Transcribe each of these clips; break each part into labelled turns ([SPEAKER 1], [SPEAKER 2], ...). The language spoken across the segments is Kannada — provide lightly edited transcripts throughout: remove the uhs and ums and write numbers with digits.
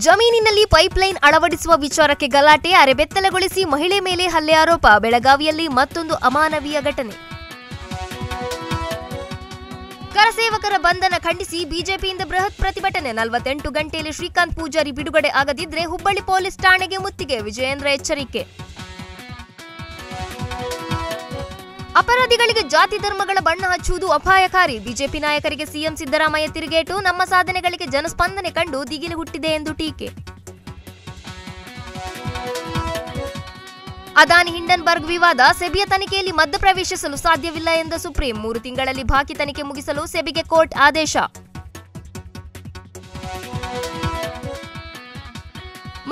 [SPEAKER 1] ಜಮೀನಿನಲ್ಲಿ ಪೈಪ್ಲೈನ್ ಅಳವಡಿಸುವ ವಿಚಾರಕ್ಕೆ ಗಲಾಟೆ, ಅರೆಬೆತ್ತಲಗೊಳಿಸಿ ಮಹಿಳೆ ಮೇಲೆ ಹಲ್ಲೆ ಆರೋಪ. ಬೆಳಗಾವಿಯಲ್ಲಿ ಮತ್ತೊಂದು ಅಮಾನವೀಯ ಘಟನೆ. ಕರಸೇವಕರ ಬಂಧನ ಖಂಡಿಸಿ ಬಿಜೆಪಿಯಿಂದ ಬೃಹತ್ ಪ್ರತಿಭಟನೆ. 48 ಗಂಟೆಯಲ್ಲಿ ಶ್ರೀಕಾಂತ್ ಪೂಜಾರಿ ಬಿಡುಗಡೆ ಆಗದಿದ್ರೆ ಹುಬ್ಬಳ್ಳಿ ಪೊಲೀಸ್ ಠಾಣೆಗೆ ಮುತ್ತಿಗೆ. ವಿಜಯೇಂದ್ರ ಎಚ್ಚರಿಕೆ. ಅಪರಾಧಿಗಳಿಗೆ ಜಾತಿ ಧರ್ಮಗಳ ಬಣ್ಣ ಹಚ್ಚುವುದು ಅಪಾಯಕಾರಿ. ಬಿಜೆಪಿ ನಾಯಕರಿಗೆ ಸಿಎಂ ಸಿದ್ದರಾಮಯ್ಯ ತಿರುಗೇಟು. ನಮ್ಮ ಸಾಧನೆಗಳಿಗೆ ಜನಸ್ಪಂದನೆ ಕಂಡು ದಿಗಿಲು ಹುಟ್ಟಿದೆ ಎಂದು ಟೀಕೆ. ಅದಾನಿ ಹಿಂಡನ್ಬರ್ಗ್ ವಿವಾದ, ಸೆಬಿಯ ತನಿಖೆಯಲ್ಲಿ ಮಧ್ಯಪ್ರವೇಶಿಸಲು ಸಾಧ್ಯವಿಲ್ಲ ಎಂದ ಸುಪ್ರೀಂ. 3 ತಿಂಗಳಲ್ಲಿ ಬಾಕಿ ತನಿಖೆ ಮುಗಿಸಲು ಸೆಬಿಗೆ ಕೋರ್ಟ್ ಆದೇಶ.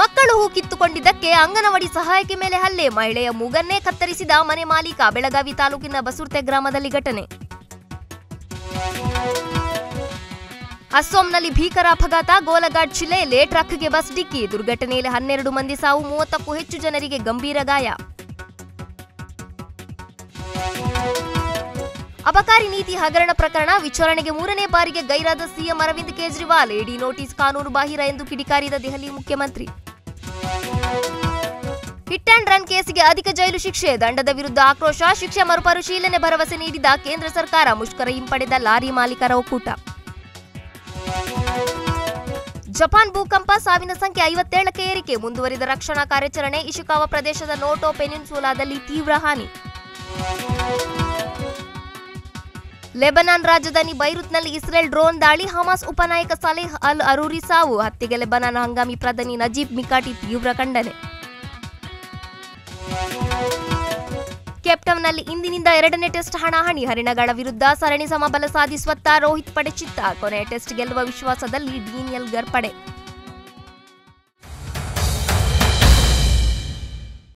[SPEAKER 1] ಮಕ್ಕಳು ಹೂ ಕಿತ್ತುಕೊಂಡಿದ್ದಕ್ಕೆ ಅಂಗನವಾಡಿ ಸಹಾಯಕಿ ಮೇಲೆ ಹಲ್ಲೆ. ಮಹಿಳೆಯ ಮೂಗನ್ನೇ ಕತ್ತರಿಸಿದ ಮನೆ ಮಾಲೀಕ. ಬೆಳಗಾವಿ ತಾಲೂಕಿನ ಬಸುರ್ತೆ ಗ್ರಾಮದಲ್ಲಿ ಘಟನೆ. ಅಸ್ಸಾಂನಲ್ಲಿ ಭೀಕರ ಅಪಘಾತ. ಗೋಲಘಾಟ್ ಜಿಲ್ಲೆಯಲ್ಲಿ ಟ್ರಕ್ಗೆ ಬಸ್ ಡಿಕ್ಕಿ. ದುರ್ಘಟನೆಯಲ್ಲಿ 12 ಮಂದಿ ಸಾವು, 30ಕ್ಕೂ ಹೆಚ್ಚು ಜನರಿಗೆ ಗಂಭೀರ ಗಾಯ. ಅಬಕಾರಿ ನೀತಿ ಹಗರಣ ಪ್ರಕರಣ ವಿಚಾರಣೆಗೆ 3ನೇ ಬಾರಿಗೆ ಗೈರಾದ ಸಿಎಂ ಅರವಿಂದ್ ಕೇಜ್ರಿವಾಲ್. ಇಡಿ ನೋಟಿಸ್ ಕಾನೂನು ಬಾಹಿರ ಎಂದು ಕಿಡಿಕಾರಿದ ದೆಹಲಿ ಮುಖ್ಯಮಂತ್ರಿ. ಹಿಟ್ ಅಂಡ್ ರನ್ ಕೇಸಿಗೆ ಅಧಿಕ ಜೈಲು ಶಿಕ್ಷೆ, ದಂಡದ ವಿರುದ್ಧ ಆಕ್ರೋಶ. ಶಿಕ್ಷೆ ಮರುಪರಿಶೀಲನೆ ಭರವಸೆ ನೀಡಿದ ಕೇಂದ್ರ ಸರ್ಕಾರ. ಮುಷ್ಕರ ಹಿಂಪಡೆದ ಲಾರಿ ಮಾಲೀಕರ ಒಕ್ಕೂಟ. ಜಪಾನ್ ಭೂಕಂಪ, ಸಾವಿನ ಸಂಖ್ಯೆ 57ಕ್ಕೆ ಏರಿಕೆ. ಮುಂದುವರಿದ ರಕ್ಷಣಾ ಕಾರ್ಯಾಚರಣೆ. ಇಶಿಕಾವಾ ಪ್ರದೇಶದ ನೋಟೋ ಪೆನಿನ್ಸುಲಾದಲ್ಲಿ ತೀವ್ರ ಹಾನಿ. ಲೆಬನಾನ್ ರಾಜಧಾನಿ ಬೈರುತ್ನಲ್ಲಿ ಇಸ್ರೇಲ್ ಡ್ರೋನ್ ದಾಳಿ. ಹಮಾಸ್ ಉಪನಾಯಕ ಸಲೇಹ್ ಅಲ್ ಅರೂರಿ ಸಾವು. ಹತ್ಯೆಗೆ ಲೆಬನಾನ್ ಹಂಗಾಮಿ ಪ್ರಧಾನಿ ನಜೀಬ್ ಮಿಕಾಟಿ ತೀವ್ರ ಖಂಡನೆ. ಕೇಪ್ಟೌನ್ನಲ್ಲಿ ಇಂದಿನಿಂದ 2ನೇ ಟೆಸ್ಟ್ ಹಣಾಹಣಿ. ಹರಿಣಗಳ ವಿರುದ್ಧ ಸರಣಿ ಸಮಬಲ ಸಾಧಿಸುವತ್ತ ರೋಹಿತ್ ಪಡೆ ಚಿತ್ತ. ಕೊನೆಯ ಟೆಸ್ಟ್ ಗೆಲ್ಲುವ ವಿಶ್ವಾಸದಲ್ಲಿ ಡೀನ್ ಎಲ್ಗರ್ ಪಡೆ.